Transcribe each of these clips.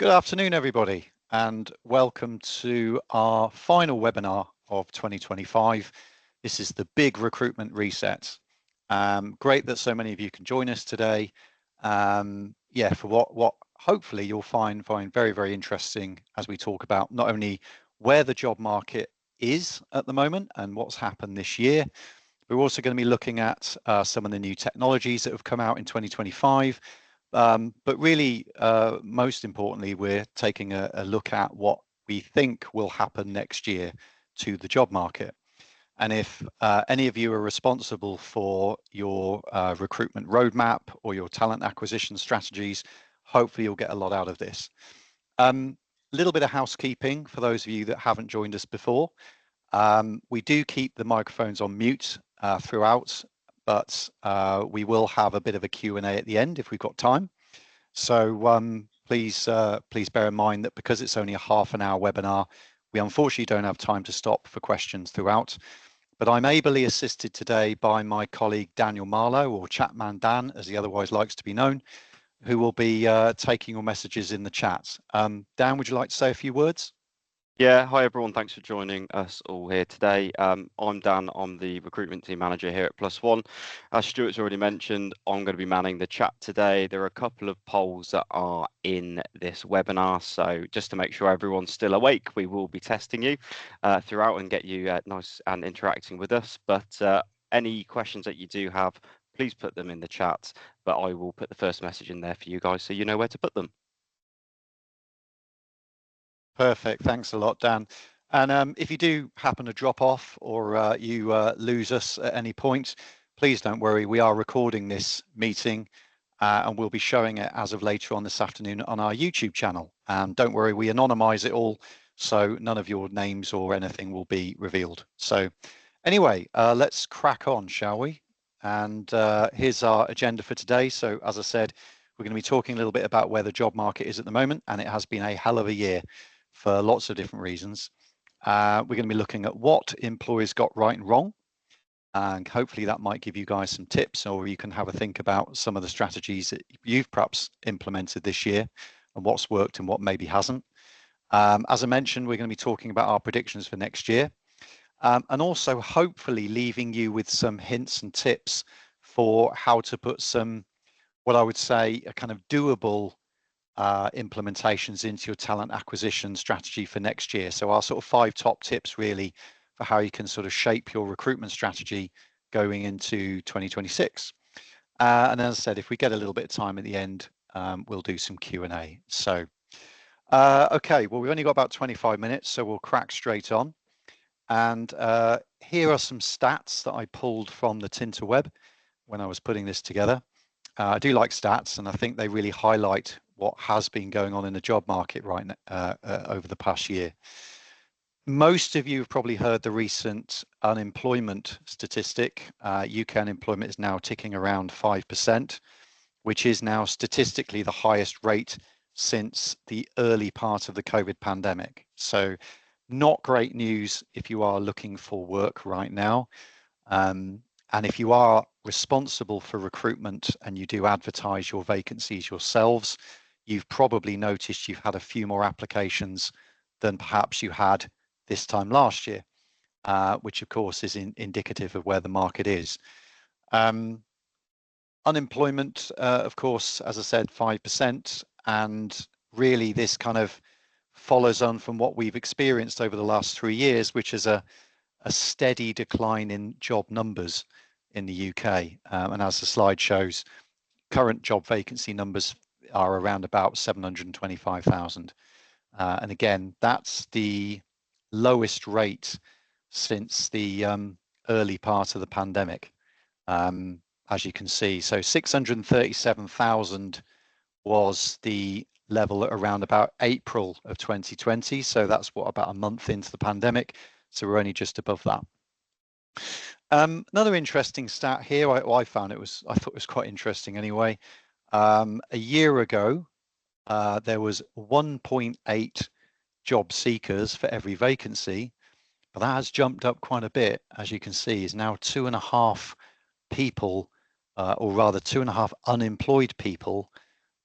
Good afternoon, everybody, and welcome to our final webinar of 2025. This is the big recruitment reset. Great that so many of you can join us today. For what hopefully you'll find very, very interesting as we talk about not only where the job market is at the moment and what's happened this year. We're also going to be looking at some of the new technologies that have come out in 2025. But really, most importantly, we're taking a look at what we think will happen next year to the job market. And if any of you are responsible for your recruitment roadmap or your talent acquisition strategies, hopefully you'll get a lot out of this. A little bit of housekeeping for those of you that haven't joined us before. We do keep the microphones on mute throughout, but we will have a bit of a Q&A at the end if we've got time. So please bear in mind that because it's only a half an hour webinar, we unfortunately don't have time to stop for questions throughout. But I'm ably assisted today by my colleague Daniel Marlowe, or Chatman Dan, as he otherwise likes to be known, who will be taking your messages in the chat. Dan, would you like to say a few words? Yeah, hi everyone, thanks for joining us all here today. I'm Dan, I'm the recruitment team manager here at Plus One. As Stuart's already mentioned, I'm going to be manning the chat today. There are a couple of polls that are in this webinar, so just to make sure everyone's still awake, we will be testing you throughout and get you nice and interacting with us. But any questions that you do have, please put them in the chat, but I will put the first message in there for you guys so you know where to put them. Perfect. Thanks a lot, Dan. And if you do happen to drop off or you lose us at any point, please don't worry. We are recording this meeting and we'll be showing it as of later on this afternoon on our YouTube channel. And don't worry, we anonymize it all, so none of your names or anything will be revealed. So anyway, let's crack on, shall we? And here's our agenda for today. So as I said, we're going to be talking a little bit about where the job market is at the moment, and it has been a hell of a year for lots of different reasons. We're going to be looking at what employers got right and wrong, and hopefully that might give you guys some tips, or you can have a think about some of the strategies that you've perhaps implemented this year and what's worked and what maybe hasn't. As I mentioned, we're going to be talking about our predictions for next year, and also hopefully leaving you with some hints and tips for how to put some, what I would say, a kind of doable implementations into your talent acquisition strategy for next year. So our sort of 5 top tips really for how you can sort of shape your recruitment strategy going into 2026. And as I said, if we get a little bit of time at the end, we'll do some Q&A. So, okay, well, we've only got about 25 minutes, so we'll crack straight on. And here are some stats that I pulled from the Tinterweb when I was putting this together. I do like stats, and I think they really highlight what has been going on in the job market right now, over the past year. Most of you have probably heard the recent unemployment statistic. UK unemployment is now ticking around 5%, which is now statistically the highest rate since the early part of the COVID pandemic. So not great news if you are looking for work right now. And if you are responsible for recruitment and you do advertise your vacancies yourselves, you've probably noticed you've had a few more applications than perhaps you had this time last year, which of course is indicative of where the market is. Unemployment, of course, as I said, 5%, and really this kind of follows on from what we've experienced over the last 3 years, which is a steady decline in job numbers in the UK. And as the slide shows, current job vacancy numbers are around about 725,000. And again, that's the lowest rate since the early part of the pandemic, as you can see. So 637,000 was the level at around about April of 2020. So that's what, about a month into the pandemic. So we're only just above that. Another interesting stat here, I thought it was quite interesting anyway. A year ago, there was 1.8 job seekers for every vacancy, but that has jumped up quite a bit, as you can see, is now 2.5 people, or rather 2.5 unemployed people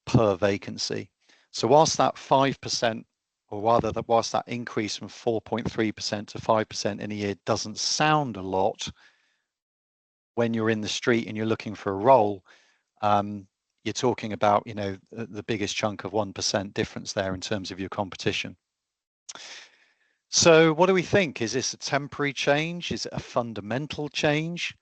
per vacancy. So whilst that 5%, or rather whilst that increase from 4.3% to 5% in a year doesn't sound a lot, when you're in the street and you're looking for a role, you're talking about, the biggest chunk of 1% difference there in terms of your competition. So what do we think? Is this a temporary change? Is it a fundamental change?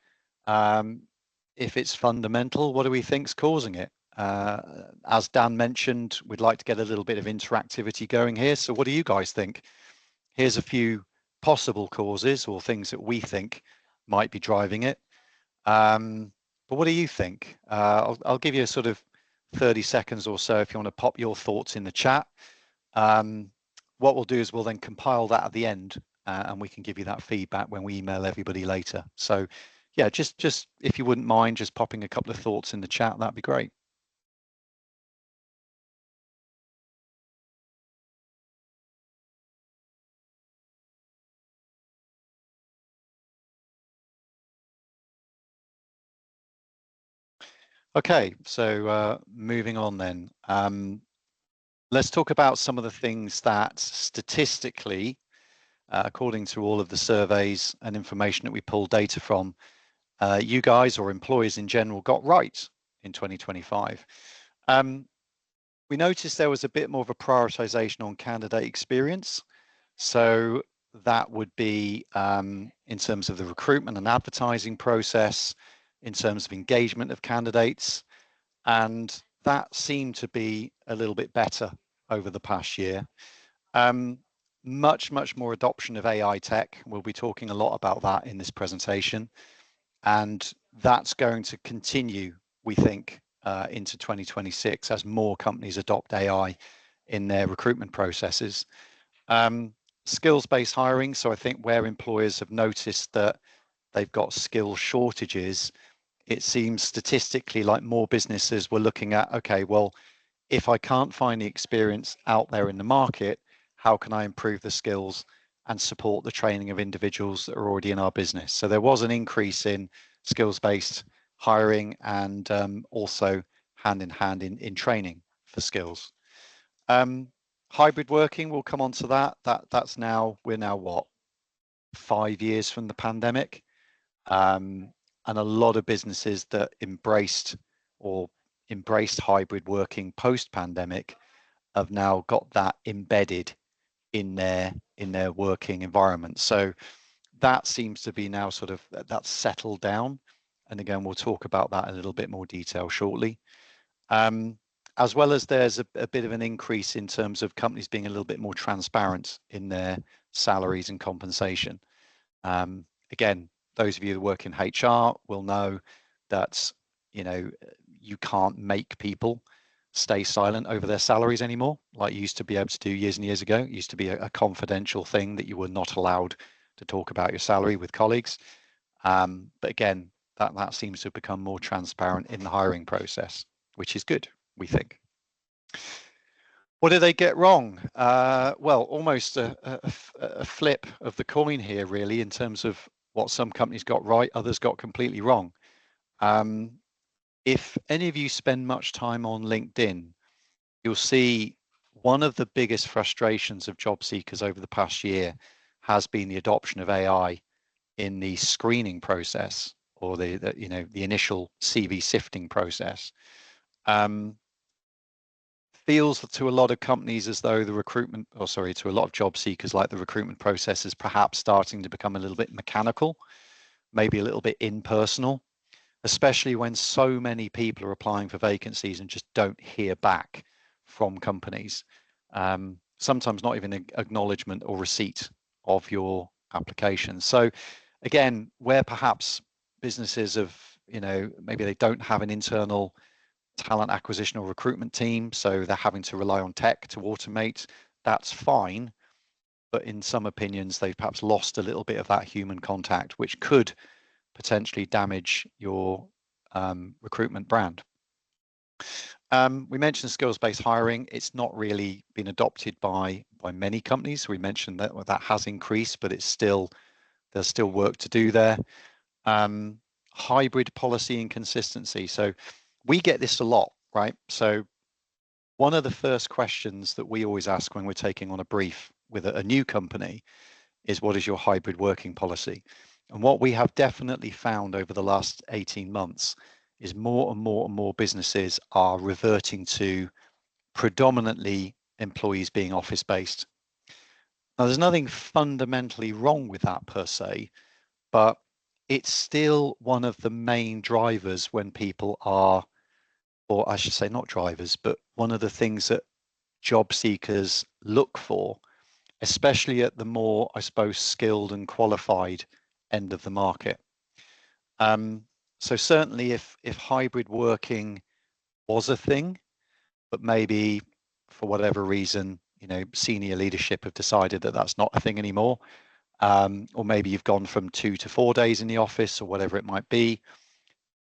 If it's fundamental, what do we think's causing it? As Dan mentioned, we'd like to get a little bit of interactivity going here. So what do you guys think? Here's a few possible causes or things that we think might be driving it. But what do you think? I'll give you a sort of 30 seconds or so if you want to pop your thoughts in the chat. What we'll do is we'll then compile that at the end and we can give you that feedback when we email everybody later. So yeah, just if you wouldn't mind just popping a couple of thoughts in the chat, that'd be great. Okay, so moving on then. Let's talk about some of the things that statistically, according to all of the surveys and information that we pull data from, you guys or employers in general got right in 2025. We noticed there was a bit more of a prioritization on candidate experience. So that would be in terms of the recruitment and advertising process, in terms of engagement of candidates, and that seemed to be a little bit better over the past year. Much more adoption of AI tech. We'll be talking a lot about that in this presentation, and that's going to continue, we think, into 2026 as more companies adopt AI in their recruitment processes. Skills-based hiring. So I think where employers have noticed that they've got skill shortages, it seems statistically like more businesses were looking at, okay, well, if I can't find the experience out there in the market, how can I improve the skills and support the training of individuals that are already in our business? So there was an increase in skills-based hiring and also hand in hand in training for skills. Hybrid working, we'll come on to that. We're now what, 5 years from the pandemic, and a lot of businesses that embraced hybrid working post-pandemic have now got that embedded in their working environment. So that seems to be now sort of that's settled down, and again we'll talk about that in a little bit more detail shortly. As well as there's a bit of an increase in terms of companies being a little bit more transparent in their salaries and compensation. Again, those of you that work in HR will know that you can't make people stay silent over their salaries anymore like you used to be able to do years and years ago. It used to be a confidential thing that you were not allowed to talk about your salary with colleagues. But again, that seems to have become more transparent in the hiring process, which is good, we think. What did they get wrong? Well, almost a flip of the coin here, really, in terms of what some companies got right, others got completely wrong. If any of you spend much time on LinkedIn, you'll see one of the biggest frustrations of job seekers over the past year has been the adoption of AI in the screening process or the initial CV sifting process. Feels to a lot of companies as though to a lot of job seekers, like the recruitment process is perhaps starting to become a little bit mechanical, maybe a little bit impersonal, especially when so many people are applying for vacancies and just don't hear back from companies. Sometimes not even an acknowledgement or receipt of your application. So again, where perhaps businesses have, maybe they don't have an internal talent acquisition or recruitment team, so they're having to rely on tech to automate, that's fine. But in some opinions, they've perhaps lost a little bit of that human contact, which could potentially damage your recruitment brand. We mentioned skills-based hiring. It's not really been adopted by many companies. We mentioned that has increased, but there's still work to do there. Hybrid policy and consistency. So we get this a lot, right? So one of the first questions that we always ask when we're taking on a brief with a new company is, what is your hybrid working policy? And what we have definitely found over the last 18 months is more and more and more businesses are reverting to predominantly employees being office based. Now, there's nothing fundamentally wrong with that per se, but it's still one of the main drivers when people are, or I should say not drivers, but one of the things that job seekers look for, especially at the more, I suppose, skilled and qualified end of the market. So certainly if hybrid working was a thing, but maybe for whatever reason, senior leadership have decided that that's not a thing anymore, or maybe you've gone from 2 to 4 days in the office or whatever it might be,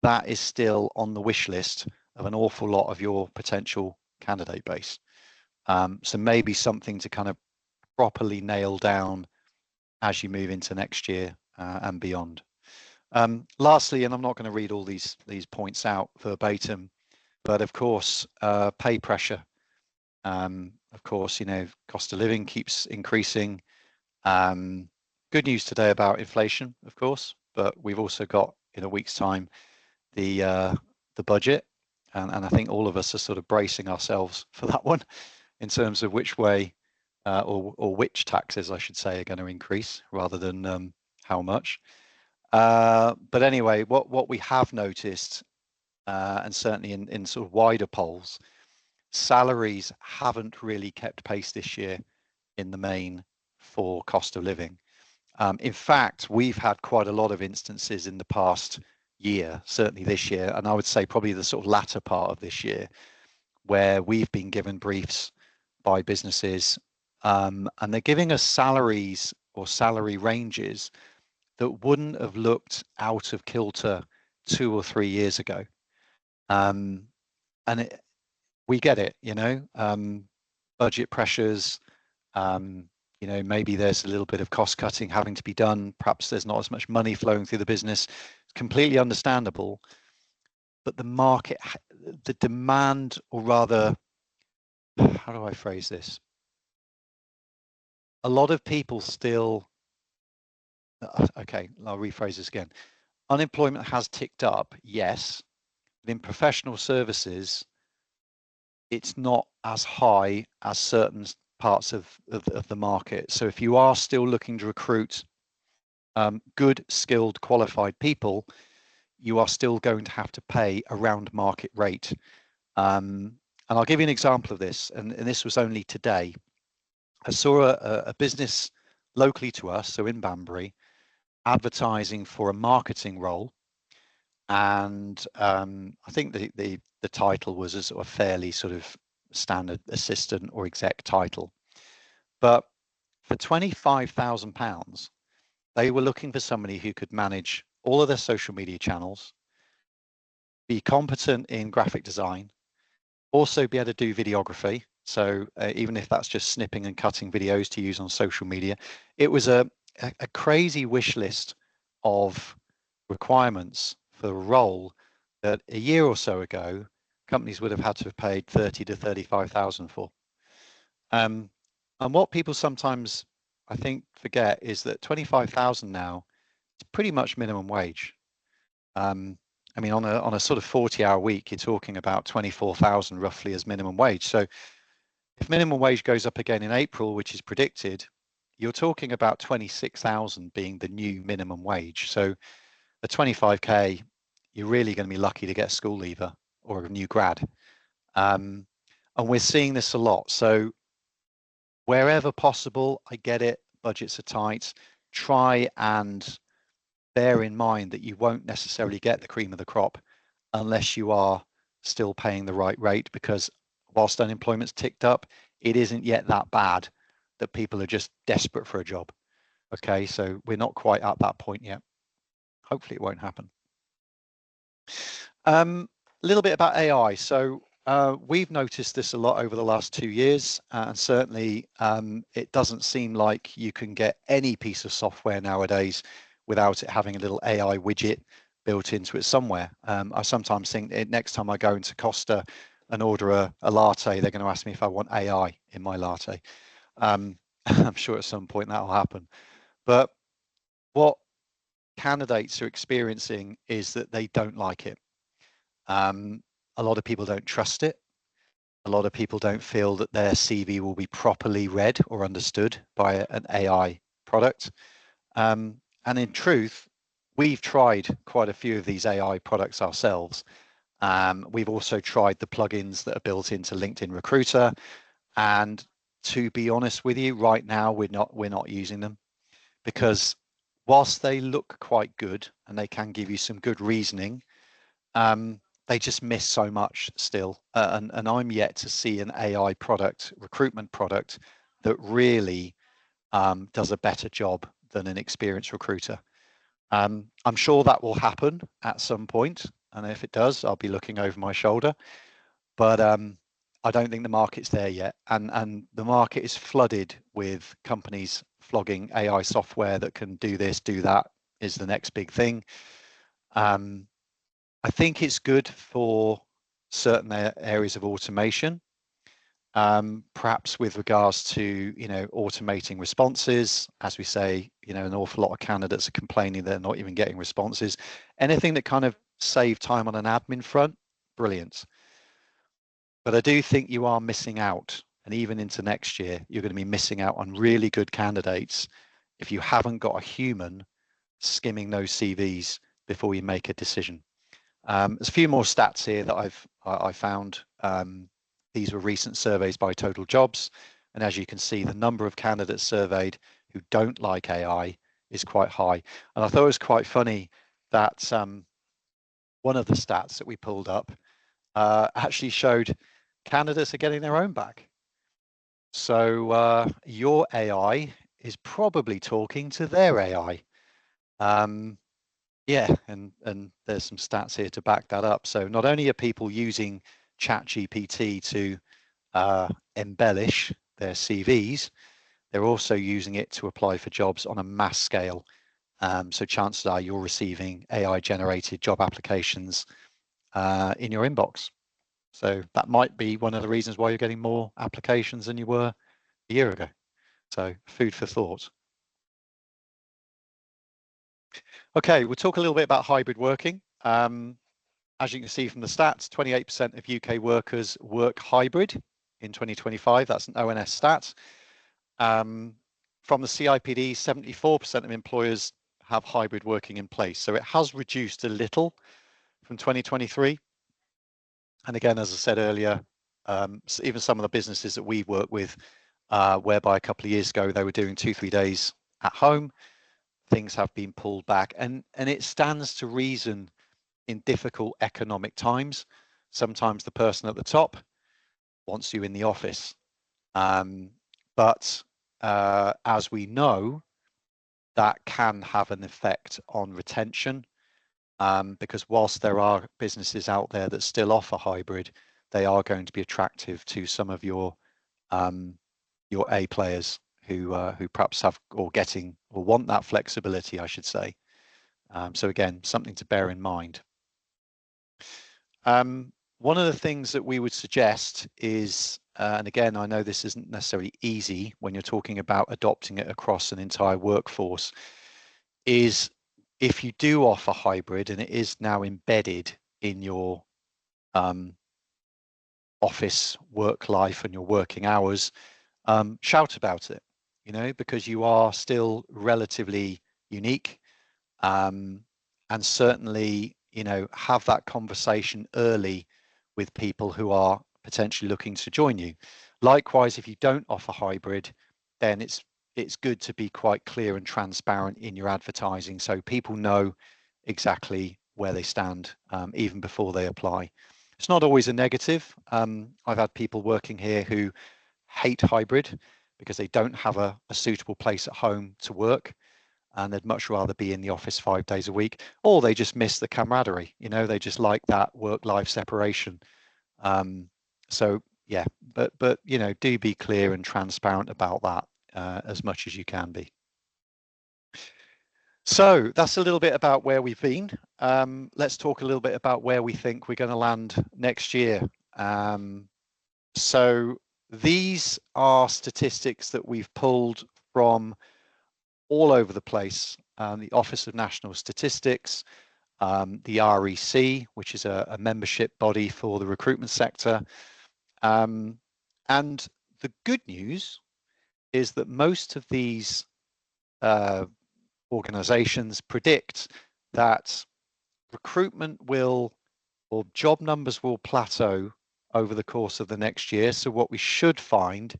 that is still on the wish list of an awful lot of your potential candidate base. So maybe something to kind of properly nail down as you move into next year and beyond. Lastly, and I'm not going to read all these points out verbatim, but of course, pay pressure. Of course, cost of living keeps increasing. Good news today about inflation, of course, but we've also got in a week's time the budget, and I think all of us are sort of bracing ourselves for that one in terms of which way or which taxes, I should say, are going to increase rather than how much. But anyway, what we have noticed, and certainly in sort of wider polls, salaries haven't really kept pace this year in the main for cost of living. In fact, we've had quite a lot of instances in the past year, certainly this year, and I would say probably the sort of latter part of this year, where we've been given briefs by businesses, and they're giving us salaries or salary ranges that wouldn't have looked out of kilter 2 or 3 years ago. And we get it, budget pressures, maybe there's a little bit of cost cutting having to be done. Perhaps there's not as much money flowing through the business. It's completely understandable. But the market, the demand, or rather, how do I phrase this? A lot of people still, okay, I'll rephrase this again. Unemployment has ticked up, yes, but in professional services, it's not as high as certain parts of the market. So if you are still looking to recruit good, skilled, qualified people, you are still going to have to pay around market rate. And I'll give you an example of this, and this was only today. I saw a business locally to us, so in Banbury, advertising for a marketing role, and I think the title was a sort of fairly sort of standard assistant or exec title, but for £25,000, they were looking for somebody who could manage all of their social media channels, be competent in graphic design, also be able to do videography. So even if that's just snipping and cutting videos to use on social media, it was a crazy wish list of requirements for a role that a year or so ago, companies would have had to have paid 30 to 35,000 for. And what people sometimes, I think, forget is that 25,000 now is pretty much minimum wage. I mean, on a sort of 40-hour week, you're talking about 24,000 roughly as minimum wage. So if minimum wage goes up again in April, which is predicted, you're talking about 26,000 being the new minimum wage. So at 25k, you're really going to be lucky to get a school leaver or a new grad. And we're seeing this a lot. So wherever possible, I get it, budgets are tight. Try and bear in mind that you won't necessarily get the cream of the crop unless you are still paying the right rate, because whilst unemployment's ticked up, it isn't yet that bad that people are just desperate for a job. Okay, so we're not quite at that point yet. Hopefully it won't happen. A little bit about AI. So we've noticed this a lot over the last 2 years, and certainly it doesn't seem like you can get any piece of software nowadays without it having a little AI widget built into it somewhere. I sometimes think next time I go into Costa, and order a latte, they're going to ask me if I want AI in my latte. I'm sure at some point that will happen. But what candidates are experiencing is that they don't like it. A lot of people don't trust it. A lot of people don't feel that their CV will be properly read or understood by an AI product. And in truth, we've tried quite a few of these AI products ourselves. We've also tried the plugins that are built into LinkedIn Recruiter. And to be honest with you, right now we're not using them, because whilst they look quite good and they can give you some good reasoning, they just miss so much still. And I'm yet to see an AI product, recruitment product, that really does a better job than an experienced recruiter. I'm sure that will happen at some point, and if it does, I'll be looking over my shoulder. But I don't think the market's there yet, and the market is flooded with companies flogging AI software that can do this, do that, is the next big thing. I think it's good for certain areas of automation, perhaps with regards to, automating responses. As we say, an awful lot of candidates are complaining they're not even getting responses. Anything that kind of save time on an admin front, brilliant. But I do think you are missing out, and even into next year, you're going to be missing out on really good candidates if you haven't got a human skimming those CVs before you make a decision. There's a few more stats here that I found. These were recent surveys by Total Jobs, and as you can see, the number of candidates surveyed who don't like AI is quite high. And I thought it was quite funny that one of the stats that we pulled up actually showed candidates are getting their own back. So your AI is probably talking to their AI. Yeah, and there's some stats here to back that up. So not only are people using ChatGPT to embellish their CVs, they're also using it to apply for jobs on a mass scale. So chances are you're receiving AI-generated job applications in your inbox. So that might be one of the reasons why you're getting more applications than you were a year ago. So food for thought. Okay, we'll talk a little bit about hybrid working. As you can see from the stats, 28% of UK workers work hybrid in 2025. That's an ONS stat. From the CIPD, 74% of employers have hybrid working in place. So it has reduced a little from 2023. And again, as I said earlier, even some of the businesses that we work with, whereby a couple of years ago they were doing 2-3 days at home, things have been pulled back. And it stands to reason in difficult economic times. Sometimes the person at the top wants you in the office. But as we know, that can have an effect on retention, because whilst there are businesses out there that still offer hybrid, they are going to be attractive to some of your A players who perhaps have or want that flexibility, I should say. So again, something to bear in mind. One of the things that we would suggest is, and again, I know this isn't necessarily easy when you're talking about adopting it across an entire workforce, is if you do offer hybrid and it is now embedded in your office work life and your working hours, shout about it, because you are still relatively unique. And certainly, have that conversation early with people who are potentially looking to join you. Likewise, if you don't offer hybrid, then it's good to be quite clear and transparent in your advertising so people know exactly where they stand, even before they apply. It's not always a negative. I've had people working here who hate hybrid because they don't have a suitable place at home to work, and they'd much rather be in the office 5 days a week, or they just miss the camaraderie. They just like that work-life separation. So yeah, but do be clear and transparent about that as much as you can be. So that's a little bit about where we've been. Let's talk a little bit about where we think we're going to land next year. So these are statistics that we've pulled from all over the place. The Office of National Statistics, the REC, which is a membership body for the recruitment sector. And the good news is that most of these organizations predict that recruitment will, or job numbers will plateau over the course of the next year. So what we should find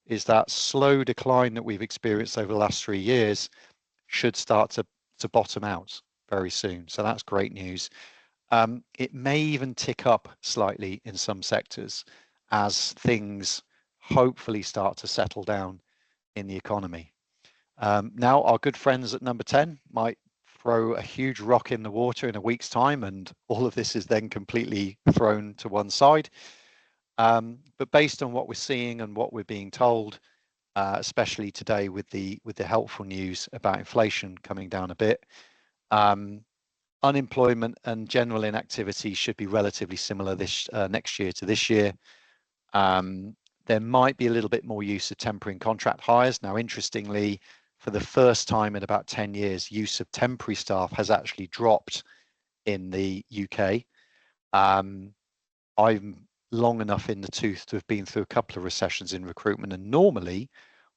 is that slow decline that we've experienced over the last 3 years should start to bottom out very soon. So that's great news. It may even tick up slightly in some sectors as things hopefully start to settle down in the economy. Now, our good friends at number 10 might throw a huge rock in the water in a week's time, and all of this is then completely thrown to one side. But based on what we're seeing and what we're being told, especially today with the helpful news about inflation coming down a bit, unemployment and general inactivity should be relatively similar this next year to this year. There might be a little bit more use of temporary and contract hires. Now, interestingly, for the first time in about 10 years, use of temporary staff has actually dropped in the UK. I'm long enough in the tooth to have been through a couple of recessions in recruitment, and normally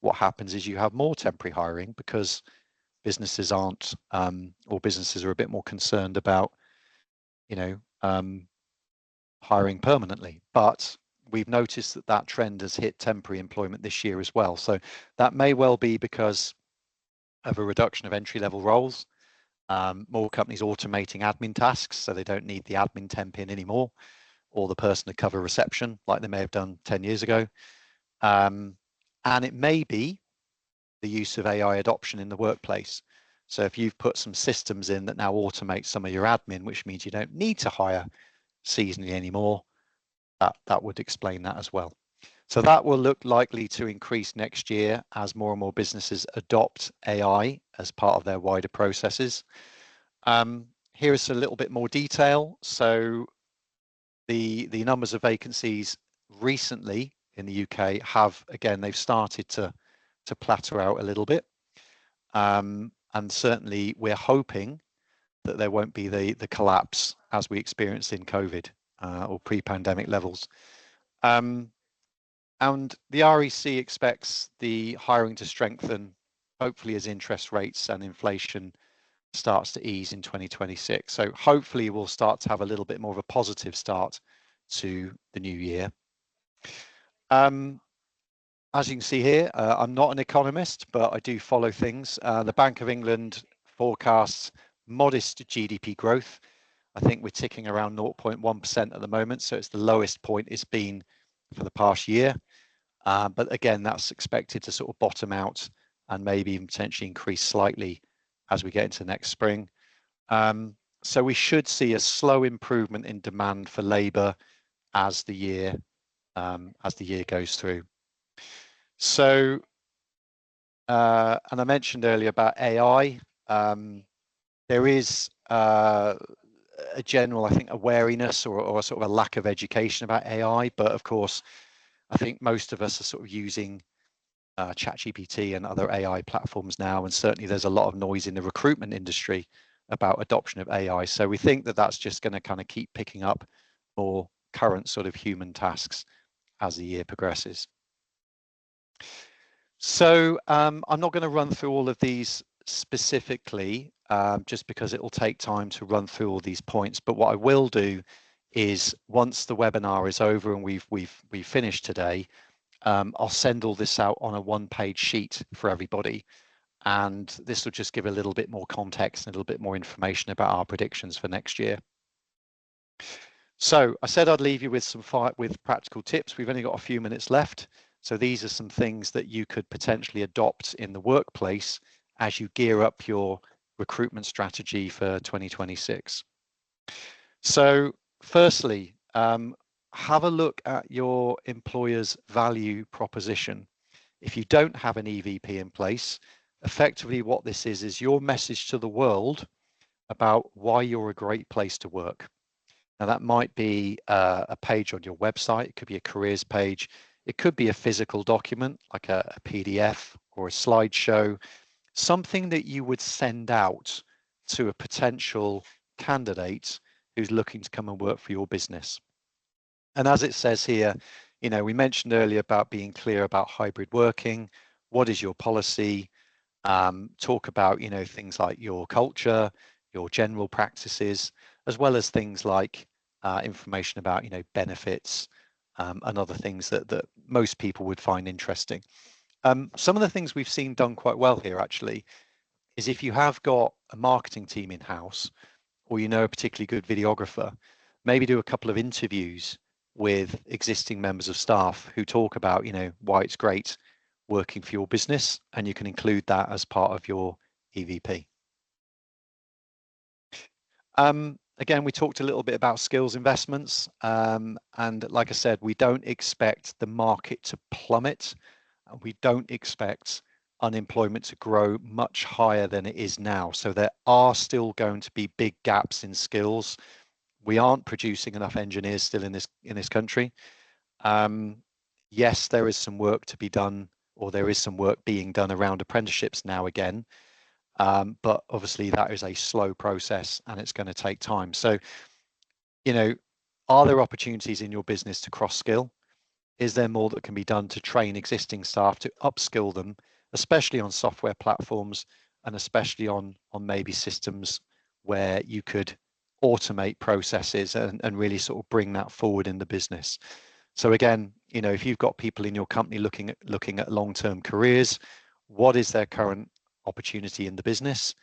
what happens is you have more temporary hiring because businesses aren't, or businesses are a bit more concerned about, hiring permanently. But we've noticed that that trend has hit temporary employment this year as well. So that may well be because of a reduction of entry-level roles, more companies automating admin tasks, so they don't need the admin temp in anymore, or the person to cover reception like they may have done 10 years ago. And it may be the use of AI adoption in the workplace. So if you've put some systems in that now automate some of your admin, which means you don't need to hire seasonally anymore, that would explain that as well. So that will look likely to increase next year as more and more businesses adopt AI as part of their wider processes. Here is a little bit more detail. So the numbers of vacancies recently in the UK have, again, they've started to plateau out a little bit. And certainly we're hoping that there won't be the collapse as we experienced in COVID or pre-pandemic levels. And the REC expects the hiring to strengthen, hopefully as interest rates and inflation starts to ease in 2026. So hopefully we'll start to have a little bit more of a positive start to the new year. As you can see here, I'm not an economist, but I do follow things. The Bank of England forecasts modest GDP growth. I think we're ticking around 0.1% at the moment, so it's the lowest point it's been for the past year. But again, that's expected to sort of bottom out and maybe even potentially increase slightly as we get into next spring. So we should see a slow improvement in demand for labour as the year goes through. So, and I mentioned earlier about AI. There is a general, I think, a wariness or sort of a lack of education about AI, but of course, I think most of us are sort of using ChatGPT and other AI platforms now, and certainly there's a lot of noise in the recruitment industry about adoption of AI. So we think that that's just going to kind of keep picking up more current sort of human tasks as the year progresses. So I'm not going to run through all of these specifically, just because it will take time to run through all these points. But what I will do is once the webinar is over and we've finished today, I'll send all this out on a one-page sheet for everybody. And this will just give a little bit more context and a little bit more information about our predictions for next year. So I said I'd leave you with with practical tips. We've only got a few minutes left. So these are some things that you could potentially adopt in the workplace as you gear up your recruitment strategy for 2026. So firstly, have a look at your employer's value proposition. If you don't have an EVP in place, effectively what this is your message to the world about why you're a great place to work. Now, that might be a page on your website. It could be a careers page. It could be a physical document like a PDF or a slideshow, something that you would send out to a potential candidate who's looking to come and work for your business. And as it says here, we mentioned earlier about being clear about hybrid working. What is your policy? Talk about, things like your culture, your general practices, as well as things like information about, benefits and other things that most people would find interesting. Some of the things we've seen done quite well here actually is if you have got a marketing team in-house or a particularly good videographer, maybe do a couple of interviews with existing members of staff who talk about, why it's great working for your business, and you can include that as part of your EVP. Again, we talked a little bit about skills investments, and like I said, we don't expect the market to plummet, and we don't expect unemployment to grow much higher than it is now. So there are still going to be big gaps in skills. We aren't producing enough engineers still in this country. Yes, there is some work to be done, or there is some work being done around apprenticeships now again. But obviously that is a slow process and it's going to take time. So, are there opportunities in your business to cross skill? Is there more that can be done to train existing staff to upskill them, especially on software platforms and especially on maybe systems where you could automate processes and really sort of bring that forward in the business? So again, if you've got people in your company looking at long-term careers, what is their current opportunity in the business?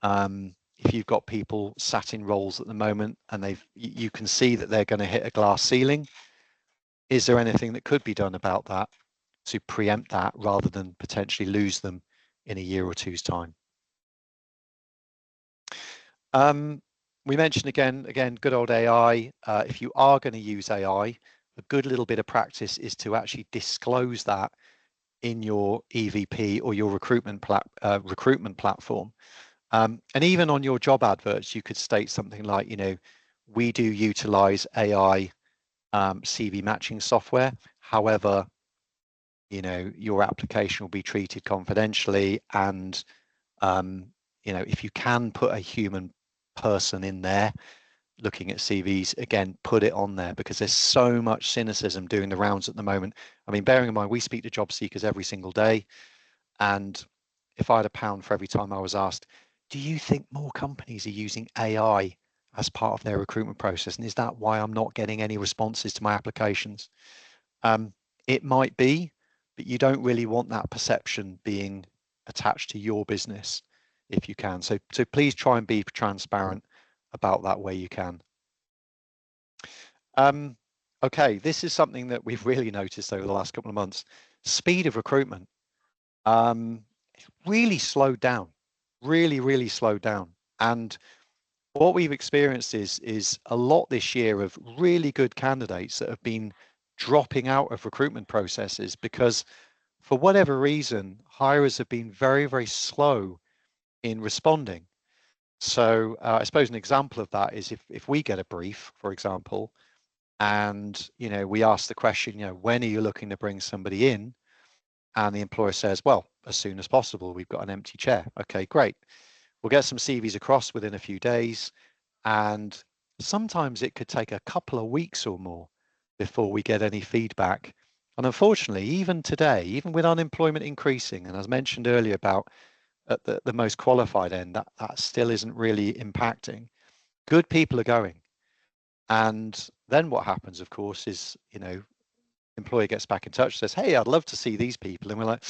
If you've got people sat in roles at the moment and you can see that they're going to hit a glass ceiling, is there anything that could be done about that to preempt that rather than potentially lose them in a year or two's time? We mentioned again, good old AI. If you are going to use AI, a good little bit of practice is to actually disclose that in your EVP or your recruitment platform. And even on your job adverts, you could state something like, we do utilize AI CV matching software. However, your application will be treated confidentially. And, if you can put a human person in there looking at CVs, again, put it on there because there's so much cynicism doing the rounds at the moment. I mean, bearing in mind, we speak to job seekers every single day. And if I had £1 for every time I was asked, do you think more companies are using AI as part of their recruitment process? And is that why I'm not getting any responses to my applications? It might be, but you don't really want that perception being attached to your business if you can. So please try and be transparent about that where you can. Okay, this is something that we've really noticed over the last couple of months. Speed of recruitment. Really slowed down, really slowed down. And what we've experienced is a lot this year of really good candidates that have been dropping out of recruitment processes because for whatever reason, hirers have been very slow in responding. So I suppose an example of that is if we get a brief, for example, and we ask the question, when are you looking to bring somebody in? And the employer says, well, as soon as possible, we've got an empty chair. Okay, great. We'll get some CVs across within a few days. And sometimes it could take a couple of weeks or more before we get any feedback. And unfortunately, even today, even with unemployment increasing, and as mentioned earlier about at the most qualified end, that still isn't really impacting. Good people are going. And then what happens, of course, is, employer gets back in touch, says, hey, I'd love to see these people. And we're like,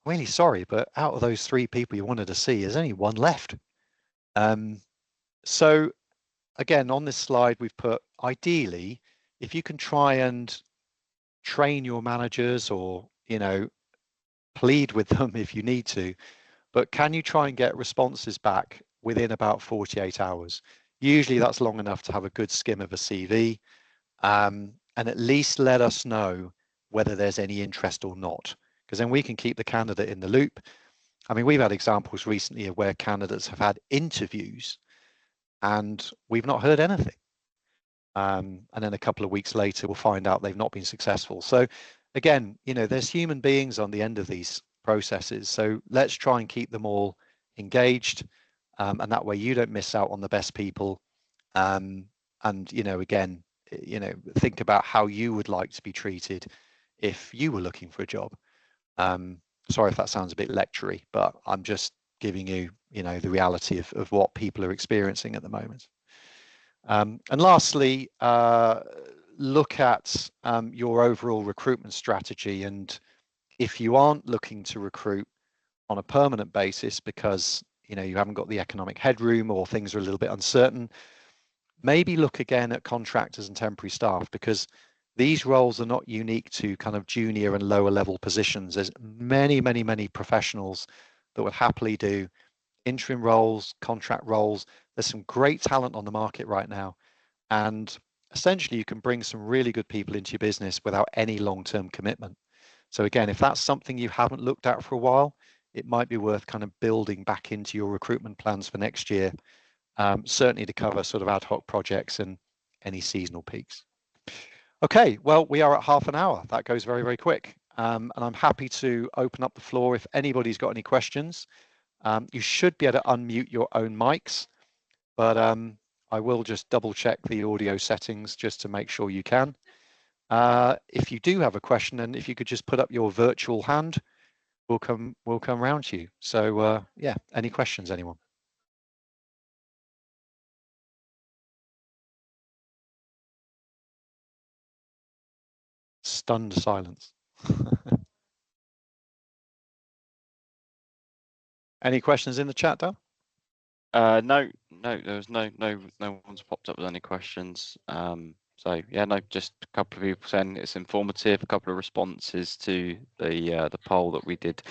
really sorry, but out of those 3 people you wanted to see, there's only 1 left. So again, on this slide, we've put, ideally, if you can try and train your managers or, plead with them if you need to, but can you try and get responses back within about 48 hours? Usually that's long enough to have a good skim of a CV, and at least let us know whether there's any interest or not, because then we can keep the candidate in the loop. I mean, we've had examples recently of where candidates have had interviews and we've not heard anything. and then a couple of weeks later we'll find out they've not been successful. So again, there's human beings on the end of these processes, so let's try and keep them all engaged, and that way you don't miss out on the best people. And again, think about how you would like to be treated if you were looking for a job. Sorry if that sounds a bit lectury, but I'm just giving you, the reality of what people are experiencing at the moment. And lastly, look at your overall recruitment strategy. And if you aren't looking to recruit on a permanent basis because you haven't got the economic headroom or things are a little bit uncertain, maybe look again at contractors and temporary staff, because these roles are not unique to kind of junior and lower level positions. There's many, many, many professionals that would happily do interim roles, contract roles. There's some great talent on the market right now. And essentially, you can bring some really good people into your business without any long-term commitment. So again, if that's something you haven't looked at for a while, it might be worth kind of building back into your recruitment plans for next year, certainly to cover sort of ad hoc projects and any seasonal peaks. Okay, well, we are at half an hour. That goes very, very quick. And I'm happy to open up the floor if anybody's got any questions. You should be able to unmute your own mics, but I will just double check the audio settings just to make sure you can. If you do have a question, and if you could just put up your virtual hand, we'll come round to you. So yeah, any questions, anyone? Stunned silence. Any questions in the chat, Dan? No, there's no one's popped up with any questions. So yeah, no, just a couple of people saying it's informative, a couple of responses to the poll that we did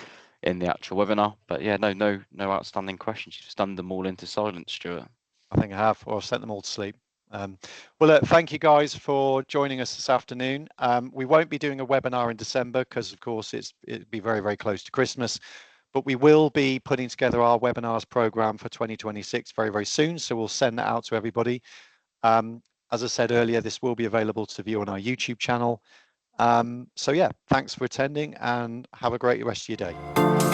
in the actual webinar. But yeah, no outstanding questions. You've stunned them all into silence, Stuart. I think I have, or I've sent them all to sleep. Well, look, thank you guys for joining us this afternoon. We won't be doing a webinar in December because, of course, it'd be very, very close to Christmas. But we will be putting together our webinars program for 2026 very, very soon. So we'll send that out to everybody. As I said earlier, this will be available to view on our YouTube channel. So yeah, thanks for attending and have a great rest of your day.